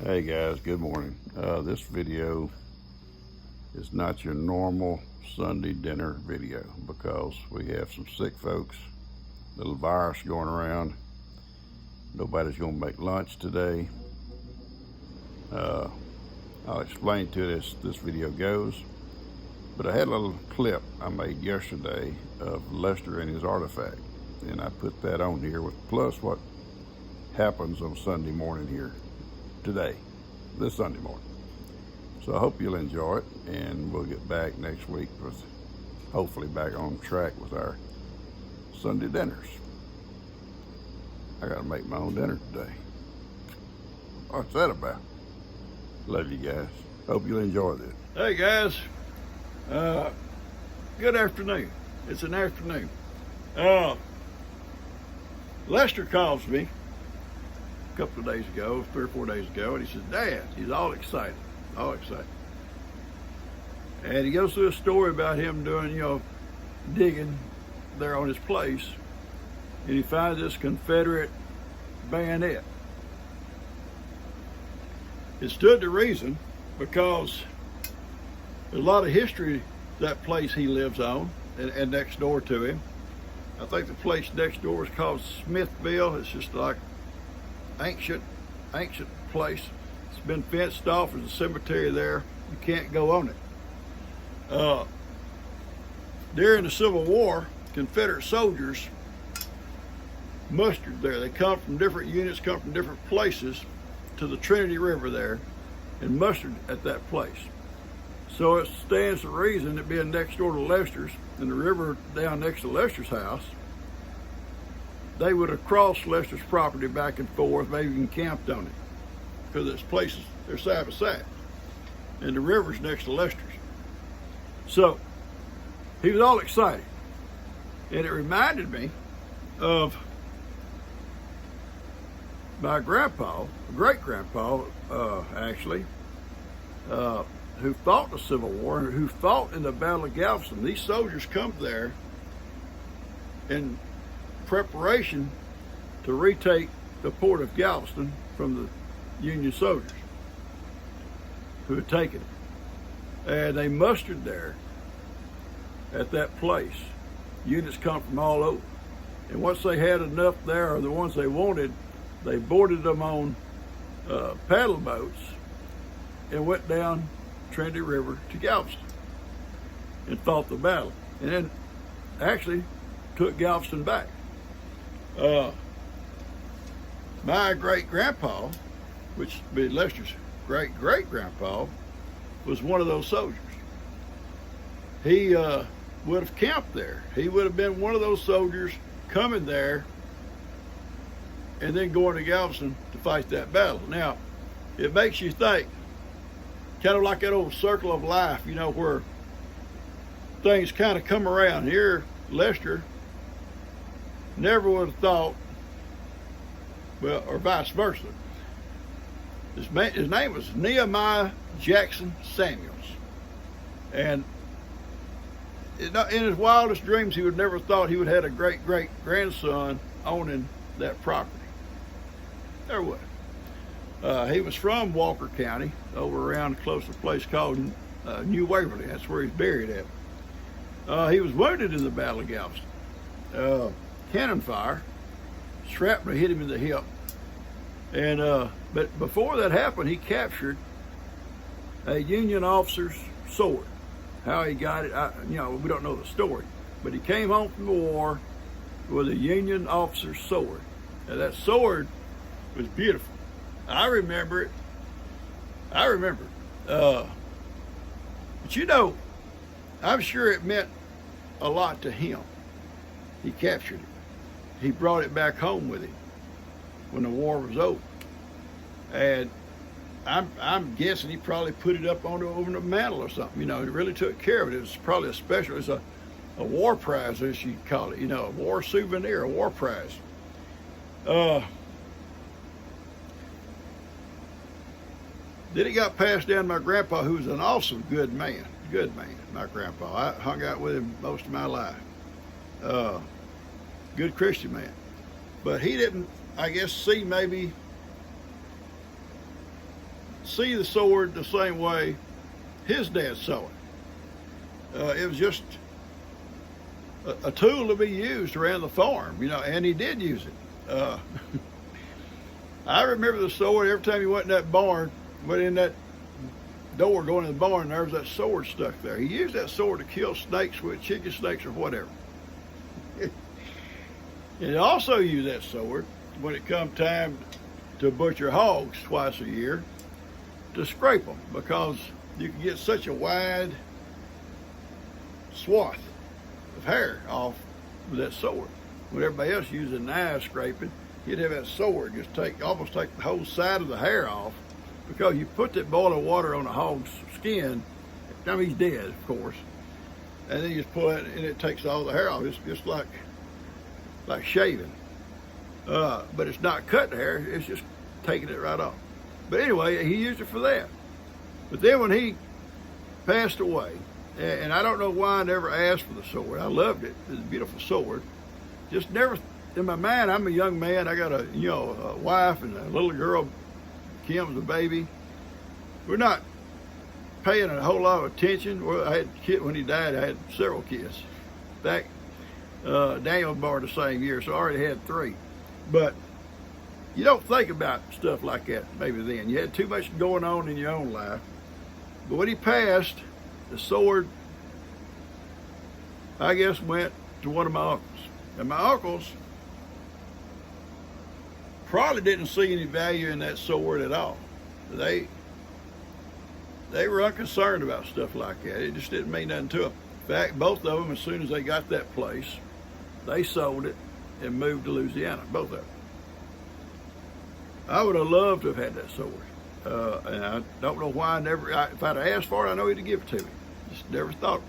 Hey guys, good morning. This video is not your normal Sunday dinner video because we have some sick folks, little virus going around. Nobody's gonna make lunch today. I'll explain to you this video goes, but I had a little clip I made yesterday of Lester and his artifact, and I put that on here with plus what happens on Sunday morning here today, this Sunday morning. So I hope you'll enjoy it, and we'll get back next week with hopefully back on track with our Sunday dinners. I gotta make my own dinner today. What's that about? Love you guys. Hope you'll enjoy this. Hey guys, good afternoon. It's an afternoon. Lester calls me a couple of days ago, 3 or 4 days ago, and he says, Dad, he's all excited. And he goes through a story about him doing, digging there on his place, and he finds this Confederate bayonet. It stood to reason because there's a lot of history that place he lives on and next door to him. I think the place next door is called Smithville. It's just like ancient place. It's been fenced off. There's a cemetery there. You can't go on it. During the Civil War, Confederate soldiers mustered there. They come from different units, come from different places to the Trinity River there and mustered at that place. So it stands to reason that being next door to Lester's and the river down next to Lester's house, they would have crossed Lester's property back and forth, maybe even camped on it, because there's places, they're side by side, and the river's next to Lester's. So he was all excited, and it reminded me of my grandpa, great-grandpa, actually, who fought in the Civil War, who fought in the Battle of Galveston. These soldiers come there in preparation to retake the port of Galveston from the Union soldiers who had taken it. And they mustered there at that place. Units come from all over. And once they had enough there, or the ones they wanted, they boarded them on paddle boats and went down Trinity River to Galveston and fought the battle, and then actually took Galveston back. My great-grandpa, which would be Lester's great-great-grandpa, was one of those soldiers. He would have camped there. He would have been one of those soldiers coming there and then going to Galveston to fight that battle. Now, it makes you think, kind of like that old circle of life, where things kind of come around. Here, Lester never would have thought, well, or vice versa. His name was Nehemiah Jackson Samuels. And in his wildest dreams, he would never thought he would have a great-great-grandson owning that property. There was. He was from Walker County, over around close to a place called New Waverly. That's where he's buried at. He was wounded in the Battle of Galveston. Cannon fire, shrapnel hit him in the hip. And but before that happened, he captured a Union officer's sword. How he got it, we don't know the story. But he came home from the war with a Union officer's sword. And that sword was beautiful. I remember it. But I'm sure it meant a lot to him. He captured it. He brought it back home with him when the war was over. And I'm guessing he probably put it up over the mantle or something. He really took care of it. It was probably it's a war prize, as you call it, a war souvenir, a war prize. Then it got passed down to my grandpa, who was an awesome good man, my grandpa. I hung out with him most of my life. Good Christian man. But he didn't, I guess, see maybe see the sword the same way his dad saw it. It was just a tool to be used around the farm, you know, and he did use it. I remember the sword every time he went in that barn, went in that door going in the barn, there was that sword stuck there. He used that sword to kill snakes with, chicken snakes or whatever. And he also used that sword when it come time to butcher hogs twice a year to scrape them, because you can get such a wide swath of hair off with that sword. When everybody else used a knife scraping, he'd have that sword just almost take the whole side of the hair off, because you put that boiling water on the hog's skin. I mean, he's dead, of course, and then you just pull it and it takes all the hair off. It's just like shaving, but it's not cutting hair, it's just taking it right off. But anyway, he used it for that. But then when he passed away, and I don't know why I never asked for the sword. I loved it. It was a beautiful sword. Just never, in my mind, I'm a young man. I got a wife and a little girl. Kim's a baby. We're not paying a whole lot of attention. Well, I had a kid when he died. I had several kids. In fact, Daniel was born the same year, so I already had 3. But you don't think about stuff like that maybe then. You had too much going on in your own life. But when he passed, the sword, I guess, went to one of my uncles. And my uncles probably didn't see any value in that sword at all. They were unconcerned about stuff like that. It just didn't mean nothing to them. In fact, both of them, as soon as they got that place, they sold it and moved to Louisiana, both of them. I would have loved to have had that sword. And I don't know why if I'd have asked for it, I know he'd have given it to me. Just never thought.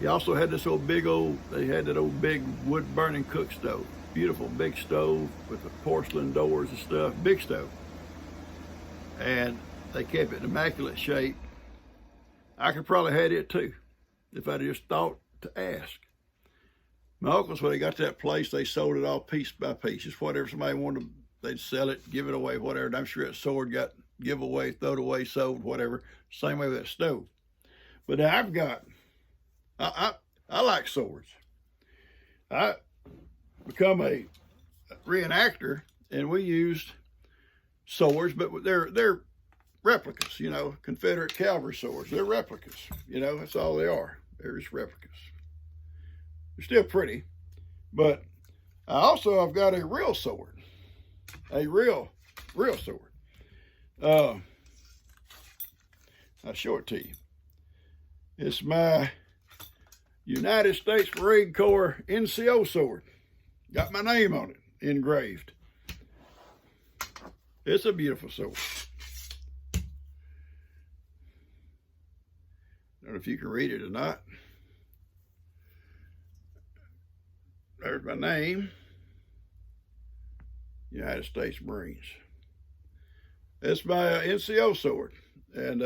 He also had this they had that old big wood burning cook stove. Beautiful big stove with the porcelain doors and stuff, big stove. And they kept it in immaculate shape. I could probably had it too, if I'd just thought to ask. My uncles, when they got to that place, they sold it all piece by piece. Just whatever somebody wanted, they'd sell it, give it away, whatever. And I'm sure that sword got giveaway, thrown away, sold, whatever. Same way with that stove. But now I've got, I like swords. I become a reenactor, and we used swords, but they're replicas, you know, Confederate cavalry swords. They're replicas, you know, that's all they are. They're just replicas. They're still pretty, but I've got a real sword, a real sword. I'll show it to you. It's my United States Marine Corps NCO sword. Got my name on it engraved. It's a beautiful sword. I don't know if you can read it or not. There's my name, United States Marines. It's my NCO sword, and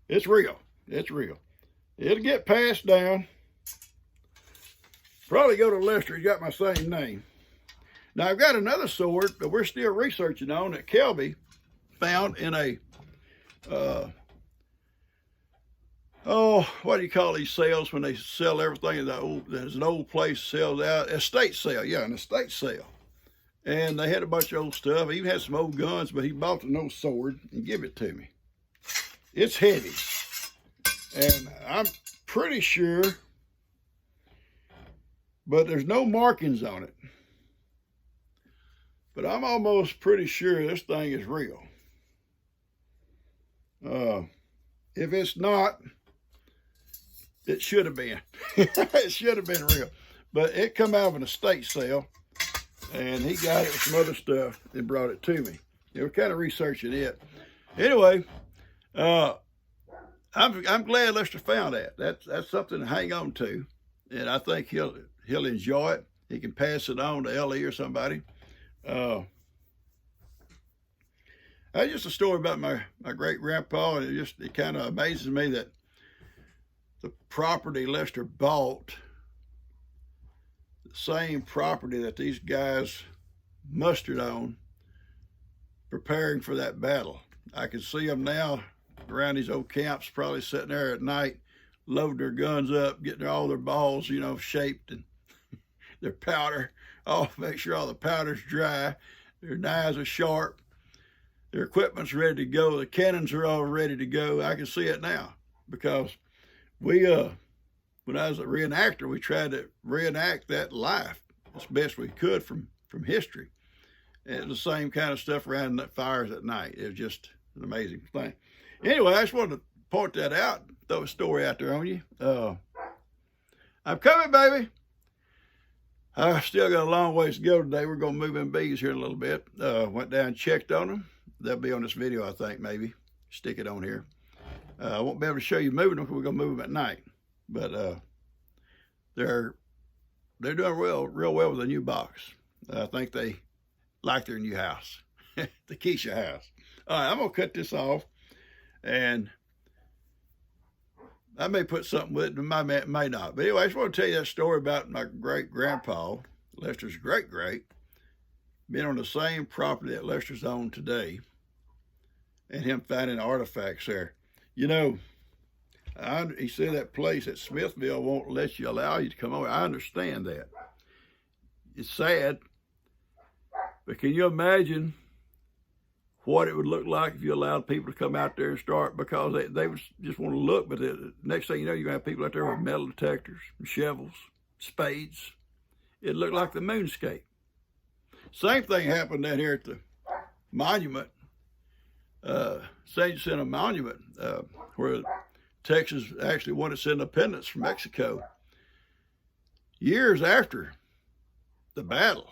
it's real. It's real. It'll get passed down. Probably go to Lester. He's got my same name. Now, I've got another sword that we're still researching on that Kelby found in a what do you call these sales when they sell everything? There's an old place sells out, estate sale, yeah, an estate sale. And they had a bunch of old stuff. He even had some old guns, but he bought an old sword and gave it to me. It's heavy, and I'm pretty sure, but there's no markings on it. But I'm almost pretty sure this thing is real. If it's not, it should have been. It should have been real. But it come out of an estate sale, and he got it with some other stuff and brought it to me. They were kind of researching it. Anyway, I'm glad Lester found that. That's something to hang on to, and I think he'll enjoy it. He can pass it on to Ellie or somebody. That's just a story about my great grandpa, and it kind of amazes me that the property Lester bought, same property that these guys mustered on, preparing for that battle. I can see them now around these old camps, probably sitting there at night, loading their guns up, getting all their balls, you know, shaped, and their powder, make sure all the powder's dry, their knives are sharp, their equipment's ready to go, the cannons are all ready to go. I can see it now, because we, when I was a reenactor, we tried to reenact that life as best we could from history. And the same kind of stuff around the fires at night. It was just an amazing thing. Anyway, I just wanted to point that out, throw a story out there on you. I'm coming, baby. I still got a long ways to go today. We're going to move in bees here in a little bit. Went down and checked on them. They'll be on this video, I think, maybe. Stick it on here. I won't be able to show you moving them because we're going to move them at night. But they're doing real well with the new box. I think they like their new house, the Keisha house. All right, I'm going to cut this off, and I may put something with it, but may not. But anyway, I just want to tell you that story about my great-grandpa, Lester's great-great, being on the same property that Lester's on today, and him finding artifacts there. You know, he said that place at Smithville won't allow you to come over. I understand that. It's sad, but can you imagine what it would look like if you allowed people to come out there and start, because they would just want to look, but the next thing you know, you're going to have people out there with metal detectors, shovels, spades. It looked like the moonscape. Same thing happened down here at the monument, St. Jacinto Monument, where Texas actually won its independence from Mexico. Years after the battle,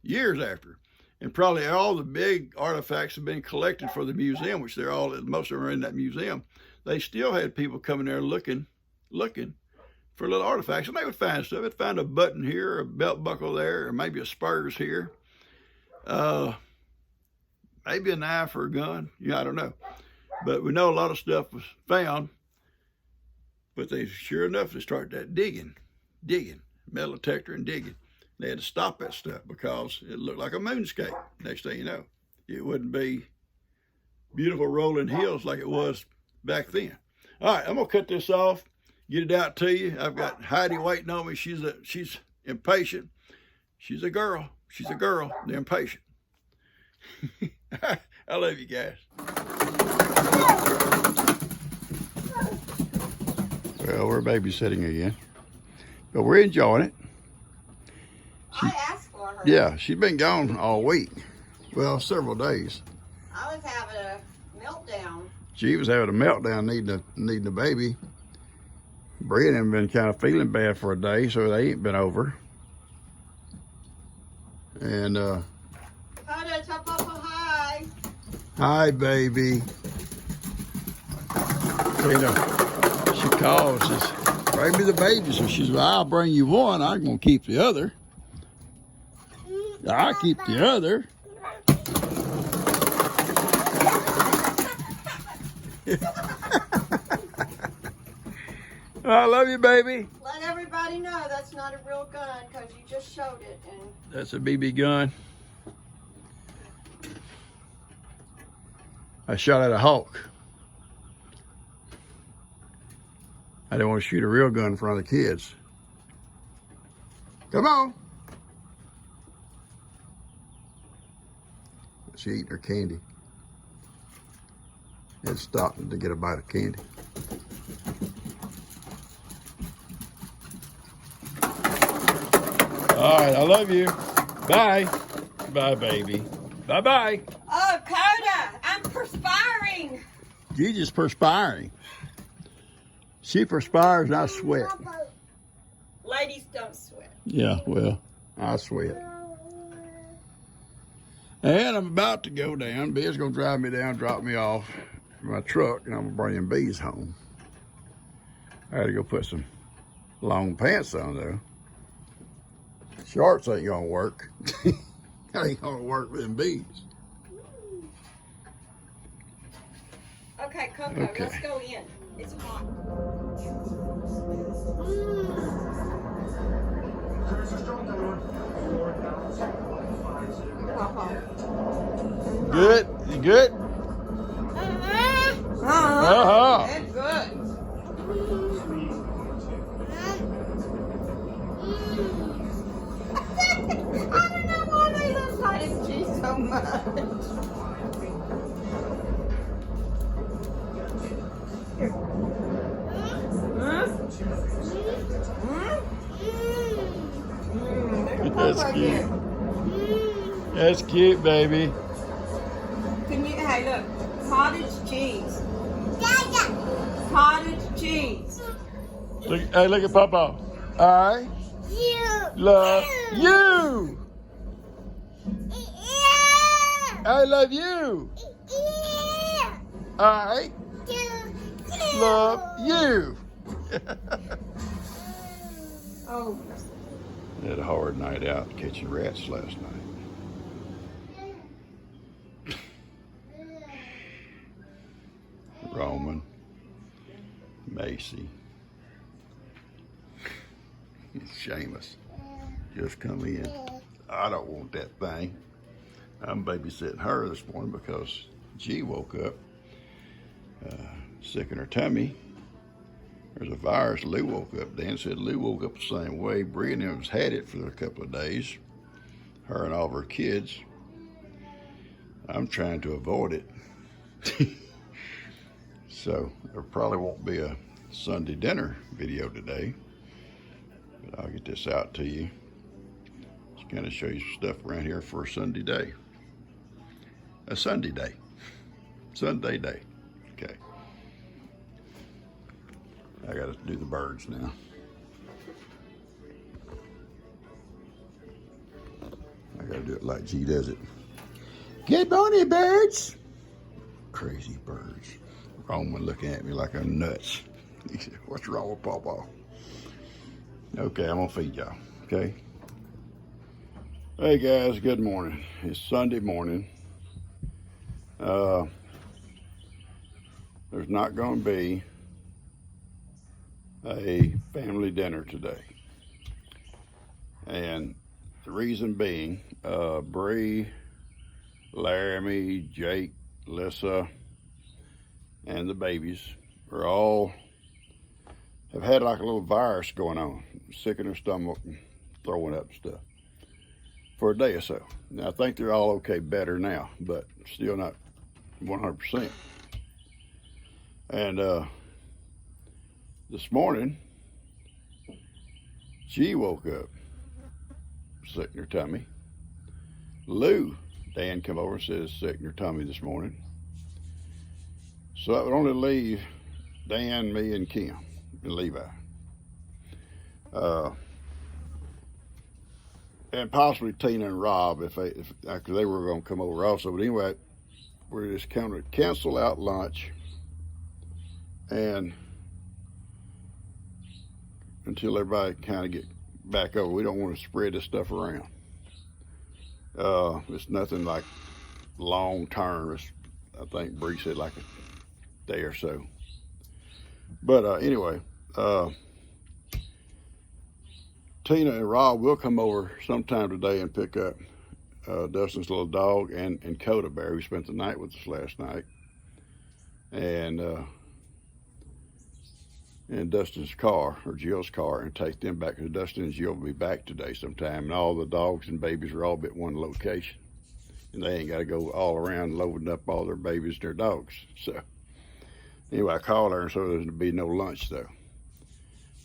years after. And probably all the big artifacts have been collected for the museum, which most of them are in that museum. They still had people coming there looking for little artifacts. And they would find stuff. They'd find a button here, a belt buckle there, or maybe a spurs here. Maybe a knife or a gun. Yeah, I don't know. But we know a lot of stuff was found. But they, sure enough, they started that digging, metal detector and digging. They had to stop that stuff because it looked like a moonscape. Next thing you know, it wouldn't be beautiful rolling hills like it was back then. All right, I'm gonna cut this off, get it out to you. I've got Heidi waiting on me. She's impatient. She's a girl. They're impatient. I love you guys. Well, we're babysitting again, but we're enjoying it. I asked for her. Yeah, she's been gone all week. Well, several days. I was having a meltdown. She was having a meltdown, needing a baby. Bree and them been kind of feeling bad for a day, so they ain't been over. And Hoda, tell Papa hi. hi, baby. You know, she calls, says, bring me the baby. So she's, well, I'll bring you one. I'm gonna keep the other. I'll keep the other. I love you, baby. Let everybody know that's not a real gun because you just showed it. And That's a BB gun. I shot at a hawk. I didn't want to shoot a real gun in front of the kids. Come on. She eating her candy. Had stopped to get a bite of candy. All right, I love you. Bye. Bye, baby. Bye-bye. oh, Coda, I'm perspiring. You just perspiring. She perspires and I sweat. Ladies don't sweat. Yeah, well, I sweat. And I'm about to go down. Bee's gonna drive me down, drop me off in my truck, and I'm gonna bring Bees home. I had to go put some long pants on though. Shorts ain't gonna work. Ain't gonna work with them Bees. Okay, Coco, Okay. let's go in. It's hot. Good? You good? Uh-huh. That's good. I don't know why they love cottage cheese so much. Here. That's cute. That's cute, baby. Can you, hey look, cottage cheese. Cottage cheese. Look, hey, look at Papa. I love you. I love you. I love you. Oh. Had a hard night out catching rats last night. Roman, Macy, Seamus, just come in. I don't want that thing. I'm babysitting her this morning because G woke up sick in her tummy. There's a virus. Lou woke up. Dan said Lou woke up the same way. Bree and them has had it for a couple of days. Her and all of her kids. I'm trying to avoid it. So there probably won't be a Sunday dinner video today, but I'll get this out to you. Just kind of show you some stuff around here for a Sunday day. A Sunday day. Sunday day. Okay. I gotta do the birds now. I gotta do it like G does it. Good morning, birds. Crazy birds. Roman looking at me like I'm nuts. He said, what's wrong with Pawpaw? Okay, I'm gonna feed y'all, okay? Hey guys, good morning. It's Sunday morning. There's not gonna be a family dinner today. And the reason being, Bree, Laramie, Jake, Lissa, and the babies are all have had like a little virus going on, sick in their stomach and throwing up and stuff for a day or so. Now I think they're all okay, better now, but still not 100%. And this morning, she woke up sick in her tummy. Lou, Dan come over and says sick in her tummy this morning. So that would only leave Dan, me, and Kim, and Levi. And possibly Tina and Rob if they were going to come over also. But anyway, we're just going to cancel out lunch and until everybody kind of get back over. We don't want to spread this stuff around. It's nothing like long term. It's, I think Bree said like a day or so. But anyway, Tina and Rob will come over sometime today and pick up Dustin's little dog and Coda Bear, who spent the night with us last night, and Dustin's car, or Jill's car, and take them back, because Dustin and Jill will be back today sometime, and all the dogs and babies are all at one location, and they ain't got to go all around loading up all their babies and their dogs. So anyway, I called her and so there'd be no lunch though.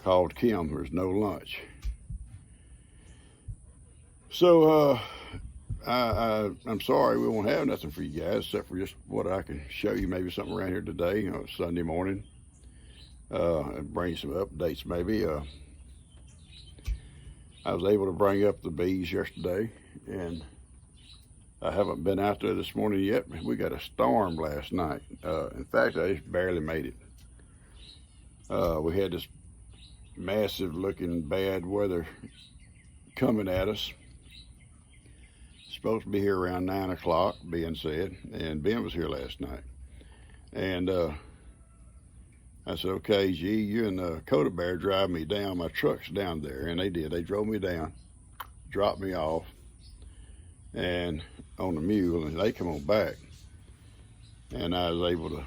Called Kim, there's no lunch. So I'm sorry we won't have nothing for you guys except for just what I can show you, maybe something around here today, you know, Sunday morning. And bring some updates maybe. I was able to bring up the bees yesterday, and I haven't been out there this morning yet. We got a storm last night. In fact, I just barely made it. We had this massive looking bad weather coming at us. Supposed to be here around 9 o'clock, Ben said, and Ben was here last night. And I said, okay, G, you and Coda Bear drive me down. My truck's down there. And they did. They drove me down, dropped me off, and on the mule, and they come on back. And I was able to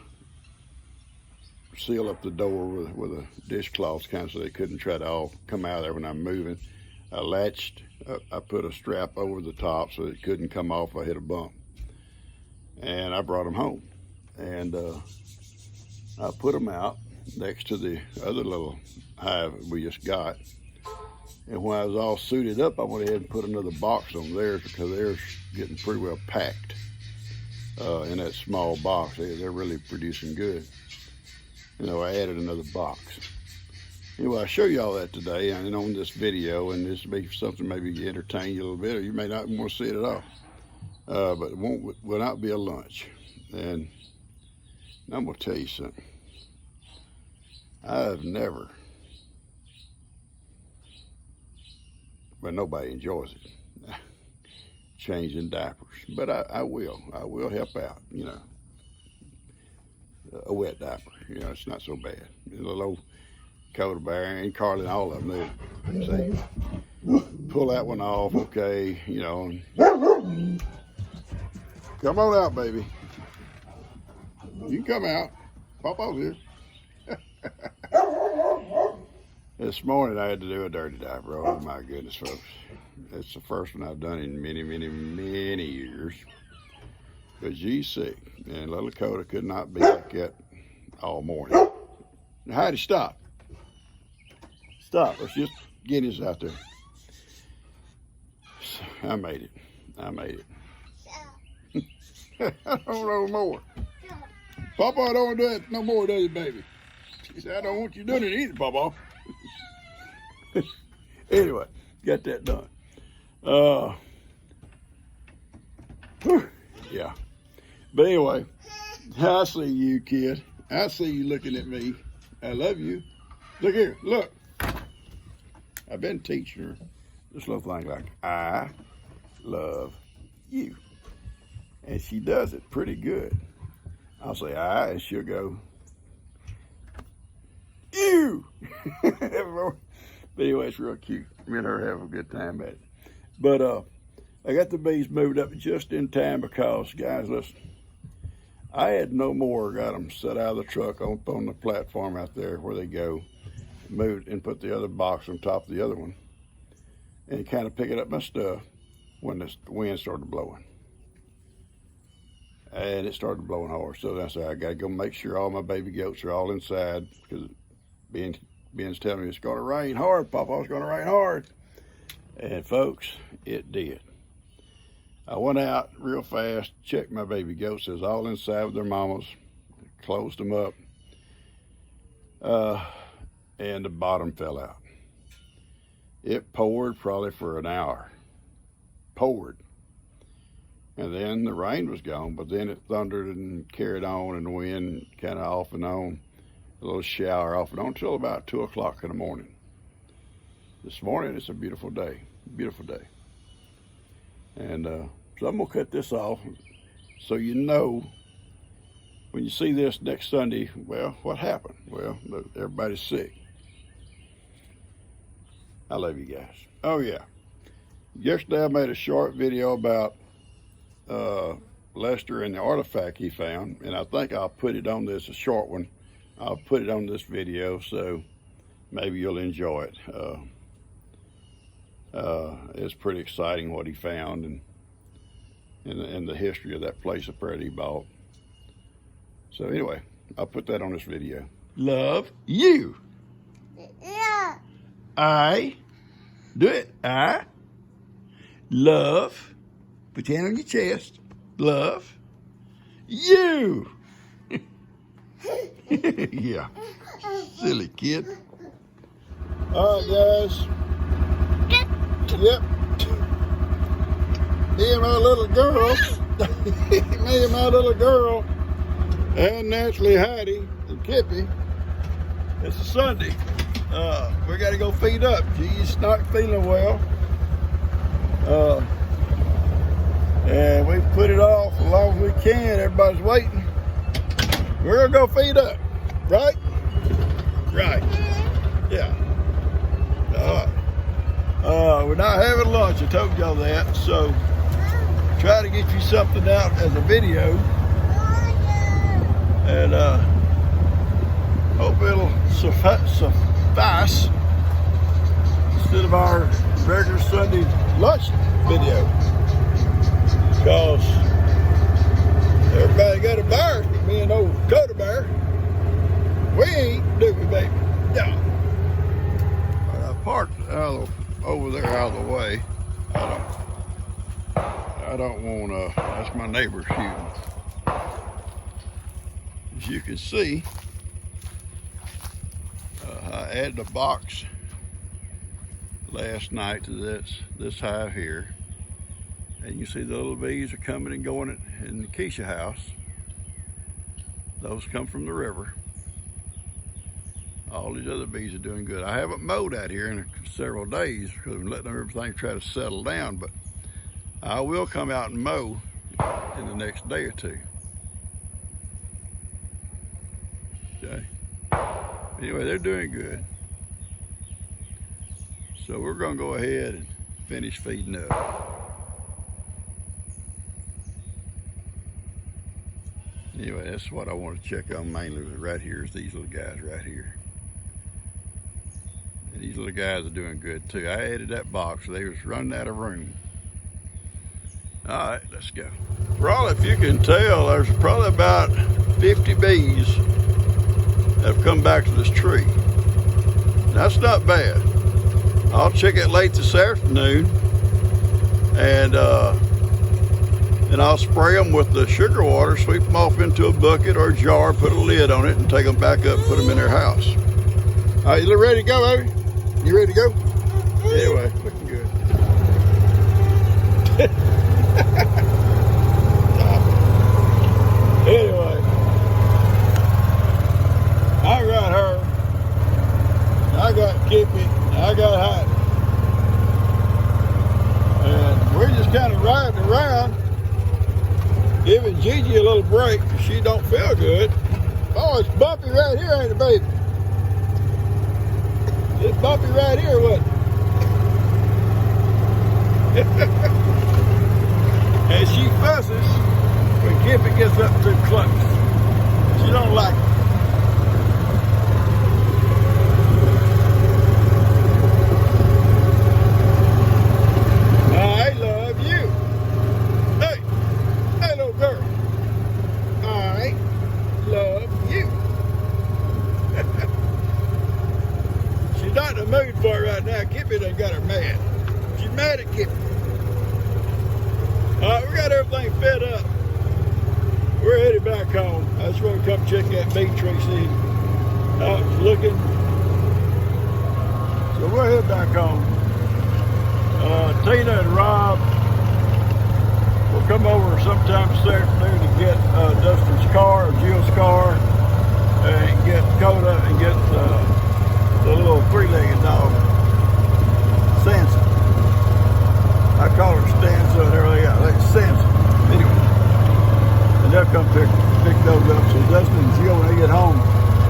seal up the door with a dishcloth kind of so they couldn't try to all come out of there when I'm moving. I latched, I put a strap over the top so it couldn't come off if I hit a bump. And I brought them home. And I put them out next to the other little hive we just got. And when I was all suited up, I went ahead and put another box on theirs because theirs getting pretty well packed in that small box. They're really producing good. You know, I added another box. Anyway, I'll show you all that today and on this video, and this will be something maybe entertain you a little bit, or you may not want to see it at all. But it will not be a lunch. And I'm going to tell you something. I've never, but nobody enjoys it, changing diapers. But I will help out, you know. A wet diaper, you know, it's not so bad. A little old Coda Bear and Carly and all of them, they say, pull that one off, okay, you know. And come on out, baby. You can come out. Papa's here. This morning I had to do a dirty diaper. Oh my goodness, folks. It's the first one I've done in many, many, many years. But G's sick, and little Coda could not be like that all morning. Now, Heidi, stop. Stop. Let's just get this out there. I made it. I made it. I don't know more. Papa, I don't want to do that no more, does you, baby? She said, I don't want you doing it either, Papa. Anyway, got that done. Yeah. But anyway, I see you, kid. I see you looking at me. I love you. Look here, look. I've been teaching her this little thing like, I love you. And she does it pretty good. I'll say I, and she'll go, you. But anyway, it's real cute. Me and her have a good time at it. But I got the bees moved up just in time because, guys, listen, I had no more got them set out of the truck on the platform out there where they go, moved and put the other box on top of the other one, and kind of picking up my stuff when the wind started blowing. And it started blowing hard, so I said, I gotta go make sure all my baby goats are all inside because Ben's telling me it's gonna rain hard, Papa, it's gonna rain hard. And folks, it did. I went out real fast, checked my baby goats. They was all inside with their mamas, closed them up, and the bottom fell out. It poured probably for an hour. Poured. And then the rain was gone, but then it thundered and carried on, and the wind kind of off and on, a little shower off and on until about 2 o'clock in the morning. This morning, it's a beautiful day, beautiful day. And so I'm gonna cut this off so you know when you see this next Sunday, well, what happened? Well, everybody's sick. I love you guys. Oh yeah. Yesterday I made a short video about Lester and the artifact he found, and I think I'll put it on this, a short one. I'll put it on this video so maybe you'll enjoy it. It's pretty exciting what he found and the history of that place up there that he bought. So anyway, I'll put that on this video. Love you. Yeah. I do it. I love. Put your hand on your chest. Love you. Yeah. Silly kid. All right, guys. Yep. Me and my little girl. Me and my little girl. And naturally Heidi and Kippy. It's a Sunday. We got to go feed up. She's not feeling well. And we put it off as long as we can. Everybody's waiting. We're going to go feed up, right? Right. Yeah. We're not having lunch. I told y'all that. So try to get you something out as a video, and hope it'll suffice instead of our regular Sunday lunch video. Because everybody got a bear, me and old Dakota Bear. We ain't, do we, baby? No. I parked over there out of the way. I don't want to, that's my neighbor shooting. As you can see, I added a box last night to this hive here. And you see the little bees are coming and going in the Keisha house. Those come from the river. All these other bees are doing good. I haven't mowed out here in several days because I'm letting everything try to settle down, but I will come out and mow in the next day or two. Okay. Anyway, they're doing good. So we're gonna go ahead and finish feeding up. Anyway, that's what I want to check on mainly right here is these little guys right here. And these little guys are doing good too. I added that box. They was running out of room. All right, let's go. Probably, if you can tell, there's probably about 50 bees that have come back to this tree. That's not bad. I'll check it late this afternoon, and I'll spray them with the sugar water, sweep them off into a bucket or a jar, put a lid on it, and take them back up and put them in their house. All right, you ready to go, baby? You ready to go? Anyway, looking good. Anyway, I got her, I got Kippy, I got Heidi. And we're just kind of riding around, giving Gigi a little break because she don't feel good. Oh, it's bumpy right here, ain't it, baby? It's bumpy right here, what? And she fusses when Kippy gets up too close. She don't like it. I love you. Hey, hey, little girl. I love you. She's not in the mood for it right now. Kippy done got her mad. She's mad at Kippy. All right, we got everything fed up. We're headed back home. I just want to come check that bee tree, see how it's looking. So we're headed back home. Tina and Rob will come over sometime this afternoon to get Dustin's car, or Jill's car, and get Coda and get the little three-legged dog, Sansa. I call her Stanza and everything else. Like Sansa. Anyway. And they'll come pick those up. So Dustin and Jill, when they get home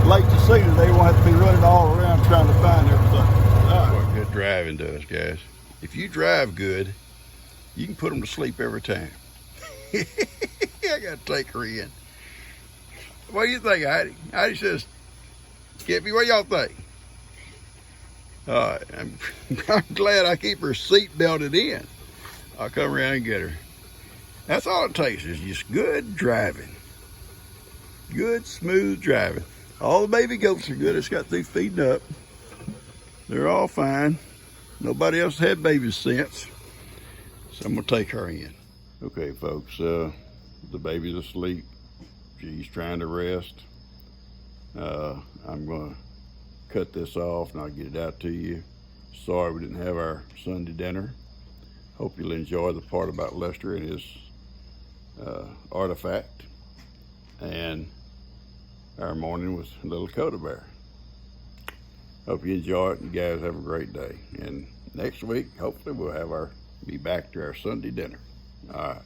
late this evening, they won't have to be running all around trying to find everything. All right. What good driving does, guys. If you drive good, you can put them to sleep every time. I got to take her in. What do you think, Heidi? Heidi says, Skippy, what y'all think? All right, I'm glad I keep her seat belted in. I'll come around and get her. That's all it takes is just good driving. Good, smooth driving. All the baby goats are good. It's got through feeding up. They're all fine. Nobody else had babies since. So I'm gonna take her in. Okay, folks, the baby's asleep. She's trying to rest. I'm gonna cut this off and I'll get it out to you. Sorry we didn't have our Sunday dinner. Hope you'll enjoy the part about Lester and his artifact, and our morning with little Coda Bear. Hope you enjoy it, and you guys have a great day. And next week, hopefully we'll have be back to our Sunday dinner. All right.